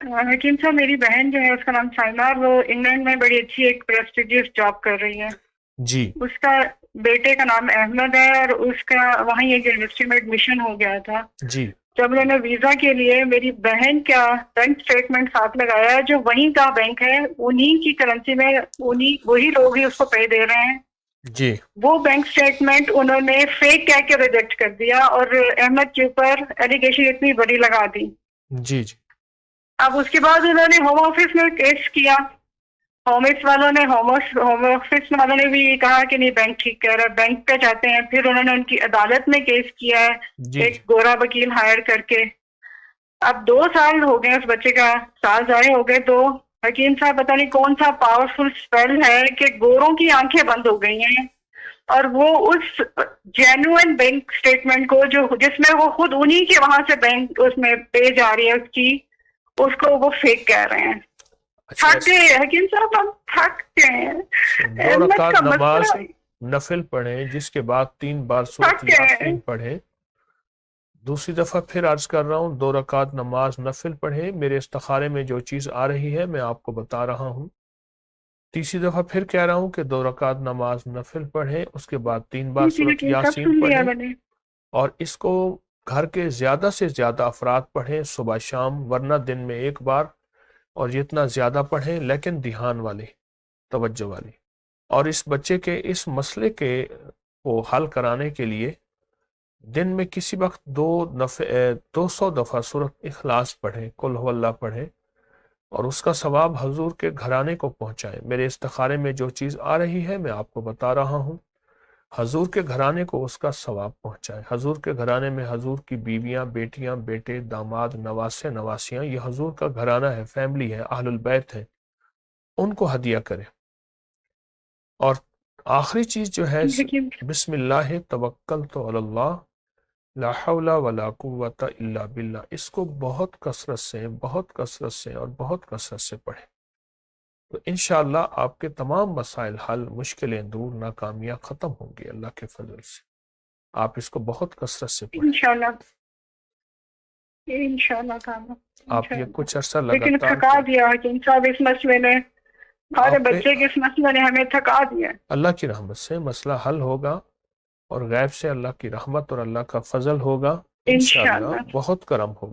حکیم صاحب میری بہن جو ہے اس کا نام سائمہ، وہ انگلینڈ میں بڑی اچھی ایک پریسٹیجیس جاب کر رہی ہے. جی اس کا بیٹے کا نام احمد ہے اور اس کا وہیں ایک یونیورسٹی میں ایڈمیشن ہو گیا تھا. جی جب انہوں نے ویزا کے لیے میری بہن کا بینک اسٹیٹمنٹ ساتھ لگایا جو وہیں کا بینک ہے، انہی کی کرنسی میں وہی لوگ ہی اس کو پے دے رہے ہیں، جی وہ بینک اسٹیٹمنٹ انہوں نے فیک کہہ کے ریجیکٹ کر دیا اور احمد کے اوپر ایلیگیشن اتنی بڑی لگا دی. جی جی اب اس کے بعد انہوں نے ہوم آفس میں کیس کیا. ہوم آفس والوں نے بھی کہا کہ نہیں بینک ٹھیک کہہ رہا ہے، بینک پہ جاتے ہیں. پھر انہوں نے ان کی عدالت میں کیس کیا ہے جی ایک گورا وکیل ہائر کر کے. اب 2 سال ہو گئے اس بچے کا، سال ضائع ہو گئے. تو حکیم صاحب پتہ نہیں کون سا پاورفل اسپیل ہے کہ گوروں کی آنکھیں بند ہو گئی ہیں، اور وہ اس جینوئن بینک اسٹیٹمنٹ کو جس میں وہ خود انہی کے وہاں سے بینک اس میں پے جا رہی ہے اس کی، اس کو وہ فیک کہہ رہے ہیں. اچھا تھک گئے حکیم صاحب، ہم تھک گئے ہیں. 2 احمد رکعت کا نماز مسئلہ نفل پڑھیں، جس کے بعد 3 بار تھک سورۃ گئے ہیں. یاسین پڑھیں. دوسری دفعہ پھر عرض کر رہا ہوں 2 رکعت نماز نفل پڑھیں. میرے استخارے میں جو چیز آ رہی ہے میں آپ کو بتا رہا ہوں. تیسری دفعہ پھر کہہ رہا ہوں کہ 2 رکعت نماز نفل پڑھیں، اس کے بعد 3 بار جی سورۃ حکیم صاحب یاسین سن لیا پڑھیں، میں نے. اور اس کو گھر کے زیادہ سے زیادہ افراد پڑھیں صبح شام، ورنہ دن میں 1 بار، اور جتنا زیادہ پڑھیں لیکن دھیان والی، توجہ والی. اور اس بچے کے اس مسئلے کو حل کرانے کے لیے دن میں کسی وقت 200 دفعہ سورۃ اخلاص پڑھیں، قل هو اللہ پڑھیں، اور اس کا ثواب حضور کے گھرانے کو پہنچائیں. میرے استخارے میں جو چیز آ رہی ہے میں آپ کو بتا رہا ہوں، حضور کے گھرانے کو اس کا ثواب پہنچائے. حضور کے گھرانے میں حضور کی بیویاں، بیٹیاں، بیٹے، داماد، نواسے، نواسیاں، یہ حضور کا گھرانہ ہے، فیملی ہے، اہل البیت ہے، ان کو ہدیہ کرے. اور آخری چیز جو ہے، جی حکیم. بسم اللہ توکلت علی اللہ لا حول ولا قوت الا باللہ، اس کو بہت کثرت سے اور بہت کثرت سے پڑھیں، تو انشاءاللہ آپ کے تمام مسائل حل، مشکلیں دور، ناکامیاں ختم ہوں گی اللہ کے فضل سے. آپ اس کو بہت کثرت سے پڑھیں. انشاءاللہ کام. آپ یہ انشاءاللہ. کچھ عرصہ لیکن لگاتار تھکا پڑھیں. دیا حکیم صاحب اس مسئلے نے، ہمارے آپ پہ بچے کے اس مسئلے نے ہمیں تھکا دیا. اللہ کی رحمت سے مسئلہ حل ہوگا، اور غیب سے اللہ کی رحمت اور اللہ کا فضل ہوگا، انشاءاللہ انشاءاللہ. بہت کرم ہوگا.